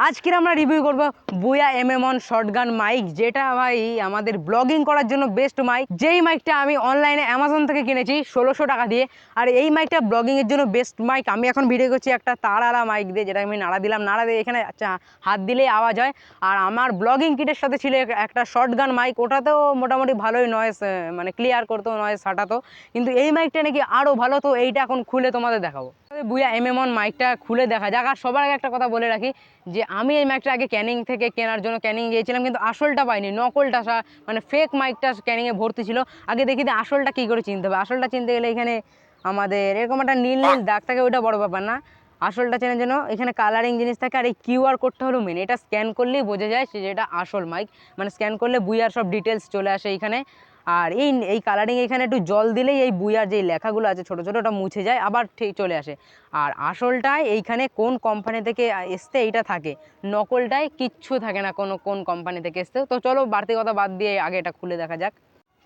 আজকের আমরা রিভিউ করব বুয়া MM1 শর্টগান মাইক, যেটা ভাই আমাদের ব্লগিং করার জন্য বেস্ট মাইক। যেই মাইকটা আমি অনলাইনে অ্যামাজন থেকে কিনেছি 1600 টাকা দিয়ে। আর এই মাইকটা ব্লগিংয়ের জন্য বেস্ট মাইক। আমি এখন ভিডিও করছি একটা তারালা মাইক দিয়ে, যেটা আমি নাড়া দিলাম, নাড়া দিয়ে এখানে হাত দিলেই আওয়াজ হয়। আর আমার ব্লগিং কিটের সাথে ছিল একটা শর্টগান মাইক, ওটাতেও মোটামুটি ভালোই নয়েজ মানে ক্লিয়ার করতো, নয়েজ হাঁটাতো। কিন্তু এই মাইকটা নাকি আরও ভালো, তো এইটা এখন খুলে তোমাদের দেখাবো। বুয়া MM1 মাইকটা খুলে দেখা যাক। আর সবার আগে একটা কথা বলে রাখি যে আমি এই মাইকটা আগে ক্যানিং থেকে কেনার জন্য ক্যানিং গিয়েছিলাম, কিন্তু আসলটা পাইনি, নকলটা মানে ফেক মাইকটা ক্যানিংয়ে ভর্তি ছিল। আগে দেখি যে আসলটা কী করে চিনতে হবে। আসলটা চিনতে গেলে এখানে আমাদের এরকম একটা নীল নীল দাগ থাকে, ওইটা বড় ব্যাপার না। আসলটা চেনার জন্য এখানে কালারিং জিনিস থাকে, আর এই QR কোডটা হলো মেন। এটা স্ক্যান করলেই বোঝা যায় সে যেটা আসল মাইক, মানে স্ক্যান করলে বুয়ার সব ডিটেলস চলে আসে এইখানে। আর এই কালারিং এখানে একটু জল দিলেই এই বুয়ার যে লেখাগুলো আছে ছোটো ছোটো, ওটা মুছে যায়, আবার ঠিক চলে আসে। আর আসলটায় এইখানে কোন কোম্পানি থেকে এসছে এইটা থাকে, নকলটায় কিচ্ছু থাকে না কোন কোম্পানি থেকে এসছে। তো চলো বাড়তি কথা বাদ দিয়ে আগে এটা খুলে দেখা যাক।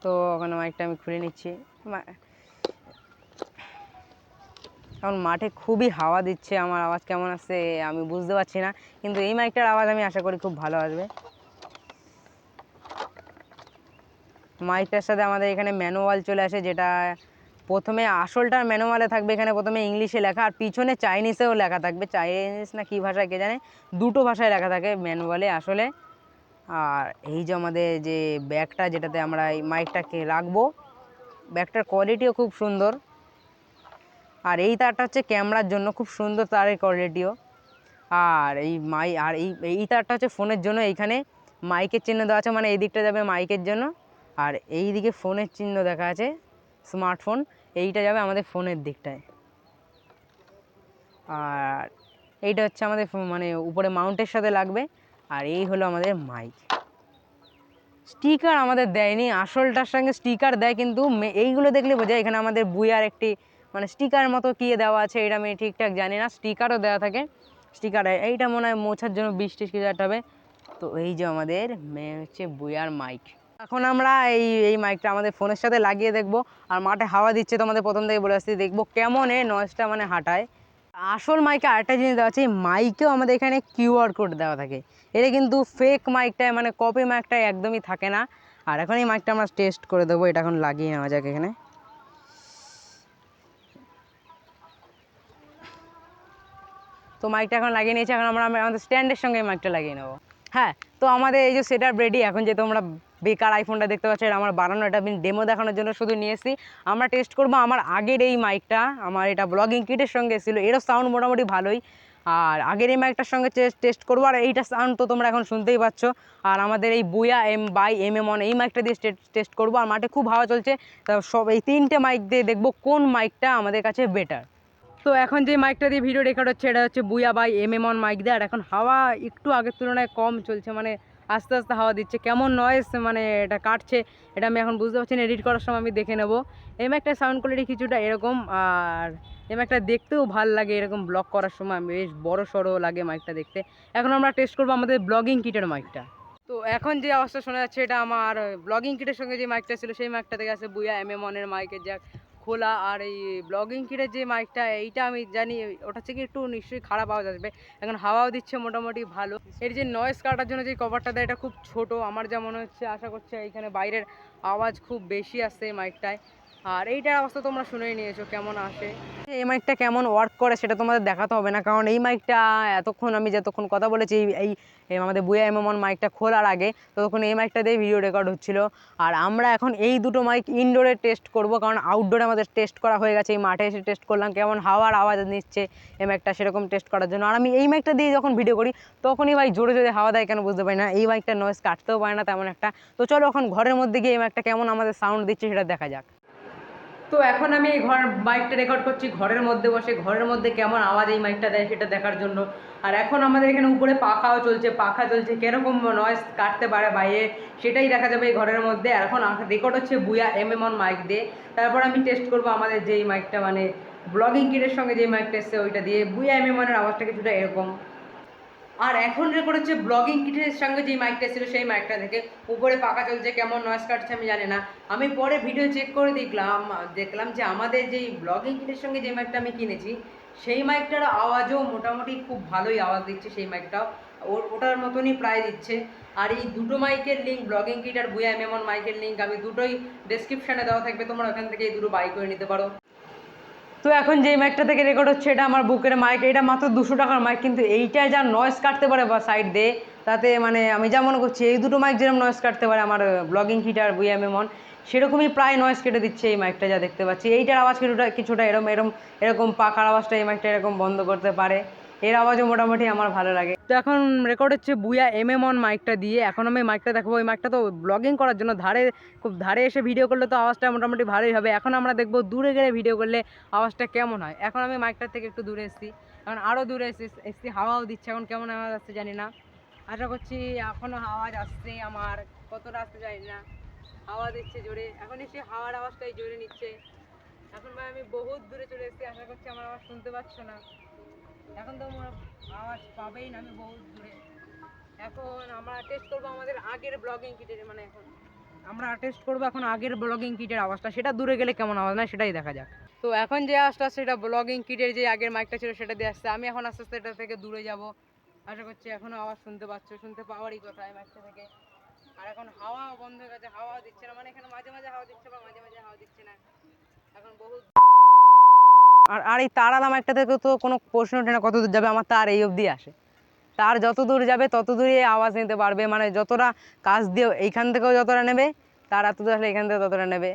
তো ওখানে মাইকটা আমি খুলে নিচ্ছি। এখন মাঠে খুবই হাওয়া দিচ্ছে, আমার আওয়াজ কেমন আসছে আমি বুঝতে পারছি না, কিন্তু এই মাইকটার আওয়াজ আমি আশা করি খুব ভালো আসবে। মাইকটার সাথে আমাদের এখানে ম্যানুয়াল চলে আসে, যেটা প্রথমে আসলটার ম্যানুয়ালে থাকবে, এখানে প্রথমে ইংলিশে লেখা আর পিছনে চাইনিজেও লেখা থাকবে। চাইনিজ না কী ভাষায় কে জানে, দুটো ভাষায় লেখা থাকে ম্যানুয়ালে আসলে। আর এই যে আমাদের যে ব্যাগটা, যেটাতে আমরা এই মাইকটাকে রাখবো, ব্যাগটার কোয়ালিটিও খুব সুন্দর। আর এই তারটা হচ্ছে ক্যামেরার জন্য, খুব সুন্দর তারের কোয়ালিটিও। আর এই তারটা হচ্ছে ফোনের জন্য। এইখানে মাইকের চিহ্ন দেওয়া আছে, মানে এই দিকটা যাবে মাইকের জন্য, আর এই দিকে ফোনের চিহ্ন দেখা আছে, স্মার্টফোন, এইটা যাবে আমাদের ফোনের দিকটায়। আর এইটা হচ্ছে আমাদের মানে উপরে মাউন্টের সাথে লাগবে। আর এই হলো আমাদের মাইক। স্টিকার আমাদের দেয়নি, আসলটার সঙ্গে স্টিকার দেয়, কিন্তু এইগুলো দেখলে বোঝা এখানে আমাদের বুয়ার একটি মানে স্টিকার মতো কী দেওয়া আছে, এটা আমি ঠিকঠাক জানি না। স্টিকারও দেওয়া থাকে, স্টিকার এইটা মনে হয় মোছার জন্য 20-30 কিছু একটা হবে। তো এই যে আমাদের হচ্ছে বুয়ার মাইক। এখন আমরা এই মাইকটা আমাদের ফোনের সাথে লাগিয়ে দেখবো। আর মাঠে হাওয়া দিচ্ছে, তো আমাদের প্রথম থেকে বলে আসছি দেখবো কেমন নয়েজটা মানে হাঁটায়। আসল মাইকে আরেকটা জিনিস দেওয়া আছে, মাইকেও আমাদের এখানে QR কোড দেওয়া থাকে। এটা কিন্তু ফেক মাইকটায় মানে কপি মাইকটায় একদমই থাকে না। আর এখন এই মাইকটা আমরা টেস্ট করে দেবো, এটা এখন লাগিয়ে নেওয়া যাক এখানে। তো মাইকটা এখন লাগিয়ে নিয়েছি, এখন আমরা আমাদের স্ট্যান্ডের সঙ্গে এই মাইকটা লাগিয়ে নেবো। হ্যাঁ, তো আমাদের এই যে সেটআপ রেডি। এখন যে তোমরা বেকার আইফোনটা দেখতে পাচ্ছ, এটা আমার বানানো, এটা আমি ডেমো দেখানোর জন্য শুধু নিয়ে এসেছি। আমরা টেস্ট করবো আমার আগের এই মাইকটা, আমার এটা ব্লগিং কিটের সঙ্গে এসেছিলো, এরও সাউন্ড মোটামুটি ভালোই। আর আগের এই মাইকটার সঙ্গে টেস্ট করবো, আর এইটা সাউন্ড তো তোমরা এখন শুনতেই পাচ্ছ। আর আমাদের এই বুয়া MM1 এই মাইকটা দিয়ে টেস্ট করবো। আর মাঠে খুব হাওয়া চলছে, তা সব এই তিনটে মাইক দিয়ে দেখবো কোন মাইকটা আমাদের কাছে বেটার। তো এখন যে মাইকটা দিয়ে ভিডিও রেকর্ড হচ্ছে, এটা হচ্ছে বুয়া MM1 মাইক দিয়ে। আর এখন হাওয়া একটু আগের তুলনায় কম চলছে, মানে আস্তে আস্তে হাওয়া দিচ্ছে, কেমন নয়েজ মানে এটা কাটছে, এটা আমি এখন বুঝতে পারছি না, এডিট করার সময় আমি দেখে নেব। এই মাইকটার সাউন্ড কোয়ালিটি কিছুটা এরকম। আর এই মাইকটা দেখতেও ভাল লাগে, এরকম ব্লগ করার সময় বেশ বড় সড়ো লাগে মাইকটা দেখতে। এখন আমরা টেস্ট করবো আমাদের ব্লগিং কিটের মাইকটা। তো এখন যে আওয়াজটা শোনা যাচ্ছে, এটা আমার ব্লগিং কিটের সঙ্গে যে মাইকটা ছিল সেই মাইকটা থেকে আছে বুয়া MM1 এর মাইকের জ্যাক খোলা। আর এই ব্লগিং কিটের যে মাইকটা, এইটা আমি জানি ওটা থেকে একটু নিশ্চয়ই খারাপ আওয়াজ আসবে। এখন হাওয়াও দিচ্ছে মোটামুটি ভালো। এর যে নয়েজ কাটার জন্য যে কভারটা দেয়, এটা খুব ছোট, আমার যা মনে হচ্ছে, আশা করছি এইখানে বাইরের আওয়াজ খুব বেশি আসছে এই মাইকটায়। আর এইটার অবস্থা তোমরা শুনেই নিয়েছো কেমন আসে। এই মাইকটা কেমন ওয়ার্ক করে সেটা তোমাদের দেখাতে হবে না, কারণ এই মাইকটা এতক্ষণ আমি যতক্ষণ কথা বলেছি এই আমাদের বুয়া MM1 মাইকটা খোলার আগে, ততক্ষণ এই মাইকটা দিয়ে ভিডিও রেকর্ড হচ্ছিল। আর আমরা এখন এই দুটো মাইক ইনডোরে টেস্ট করব, কারণ আউটডোরে আমাদের টেস্ট করা হয়ে গেছে। এই মাঠে এসে টেস্ট করলাম কেমন হাওয়ার আওয়াজ নিচ্ছে এই মাইকটা, সেরকম টেস্ট করার জন্য। আর আমি এই মাইকটা দিয়ে যখন ভিডিও করি তখনই ভাই জোরে জোরে হাওয়া দেয়, কেন বুঝতে পারি না। এই মাইকটা নয়েজ কাটতেও পারে না তেমন একটা। তো চলো এখন ঘরের মধ্যে গিয়ে এই মাইকটা কেমন আমাদের সাউন্ড দিচ্ছে সেটা দেখা যাক। তো এখন আমি এই মাইকটা রেকর্ড করছি ঘরের মধ্যে বসে, ঘরের মধ্যে কেমন আওয়াজ এই মাইকটা দেয় সেটা দেখার জন্য। আর এখন আমাদের এখানে উপরে পাখা চলছে, কীরকম নয়েজ কাটতে পারে বাইরে সেটাই দেখা যাবে এই ঘরের মধ্যে। আর এখন রেকর্ড হচ্ছে বুয়া MM1 মাইক দিয়ে। তারপর আমি টেস্ট করবো আমাদের যেই মাইকটা মানে ব্লগিং কিটের সঙ্গে যে মাইকটা এসছে ওইটা দিয়ে। বুয়া MM1 এর আওয়াজটা কিছুটা এরকম। আর এখন রেকর্ড হচ্ছে ব্লগিং কিটের সঙ্গে যে মাইকটা ছিল সেই মাইকটা থেকে। উপরে পাখা চলছে, কেমন নয়েজ কাটছে আমি জানি না। আমি পরে ভিডিও চেক করে দেখলাম যে আমাদের যেই ব্লগিং কিটের সঙ্গে যে মাইকটা আমি কিনেছি সেই মাইকটার আওয়াজও মোটামুটি খুব ভালোই আওয়াজ দিচ্ছে, সেই মাইকটাও ওটার মতনই প্রায় দিচ্ছে। আর এই দুটো মাইকের লিঙ্ক, ব্লগিং কিট আর বুয়া এমএমন মাইকের লিঙ্ক আমি দুটোই ডেসক্রিপশানে দেওয়া থাকবে, তোমরা ওখান থেকে এই দুটো বাই করে নিতে পারো। তো এখন যে মাইকটা থেকে রেকর্ড হচ্ছে এটা আমার বুকের মাইক, এটা মাত্র 200 টাকার মাইক, কিন্তু এইটা যা নয়েজ কাটতে পারে বা সাইড দিয়ে, তাতে মানে আমি যা মনে করছি এই দুটো মাইক যেরকম নয়েজ কাটতে পারে আমার ব্লগিং কিট আর বুয়া এমএমন, সেরকমই প্রায় নয়েজ কেটে দিচ্ছে এই মাইকটা যা দেখতে পাচ্ছি। এইটার আওয়াজ কিছুটা এরকম পাকার আওয়াজটা এই মাইকটা এরকম বন্ধ করতে পারে, এর আওয়াজও মোটামুটি আমার ভালো লাগে। তো এখন রেকর্ড হচ্ছে বুয়া এমএমন মাইকটা দিয়ে। এখন আমি মাইকটা দেখবো, ওই মাইকটা তো ব্লগিং করার জন্য খুব ধারে এসে ভিডিও করলে তো আওয়াজটা মোটামুটি ভালোই হবে। এখন আমরা দেখবো দূরে গেলে ভিডিও করলে আওয়াজটা কেমন হয়। এখন আমি মাইকটার থেকে একটু দূরে এসেছি, এখন আরও দূরে এসেছি, হাওয়াও দিচ্ছে, এখন কেমন আওয়াজ আসছে জানি না। আশা করছি এখনও আওয়াজ আসছে, আমার কতটা আসতে জানি না। হাওয়া দিচ্ছে জোরে, এখন এসে হাওয়ার আওয়াজটাই জোরে নিচ্ছে। এখন ভাই আমি বহুত দূরে চলে এসেছি, আশা করছি আমার আওয়াজ শুনতে পাচ্ছ না। এখন তো আমার আওয়াজ পাবেই না, আমি বহুত দূরে। এখন আমরা টেস্ট করবো আমাদের আগের ব্লগিং কিটের, মানে এখন আমরা টেস্ট করবো এখন আগের ব্লগিং কিটের আওয়াজটা, সেটা দূরে গেলে কেমন আওয়াজ না সেটাই দেখা যাক। তো এখন যে আওয়াজটা সেটা ব্লগিং কিটের যে আগের মাইকটা ছিল সেটা দিয়ে আসছে। আমি এখন আস্তে আস্তে এটা থেকে দূরে যাব, আশা করছি এখনও আওয়াজ শুনতে পাচ্ছ, শুনতে পাওয়ারই কথা এই মাইকটা থেকে। আর এখন হাওয়া বন্ধ হয়ে গেছে, হাওয়া দিচ্ছে না, মানে এখানে মাঝে মাঝে হাওয়া দিচ্ছে বা মাঝে মাঝে হাওয়া দিচ্ছে না, এখন বহুত। আর এই তার আলা মাইকটা থেকে তো কোনো প্রশ্ন ওঠে না কত দূর যাবে, আমার তার এই অবধি আসে। তার যত দূর যাবে তত দূরই আওয়াজ নিতে পারবে, মানে যতটা কাজ দিয়ে এইখান থেকেও যতটা নেবে, তার এত দূর আসলে এখান থেকে ততটা নেবে।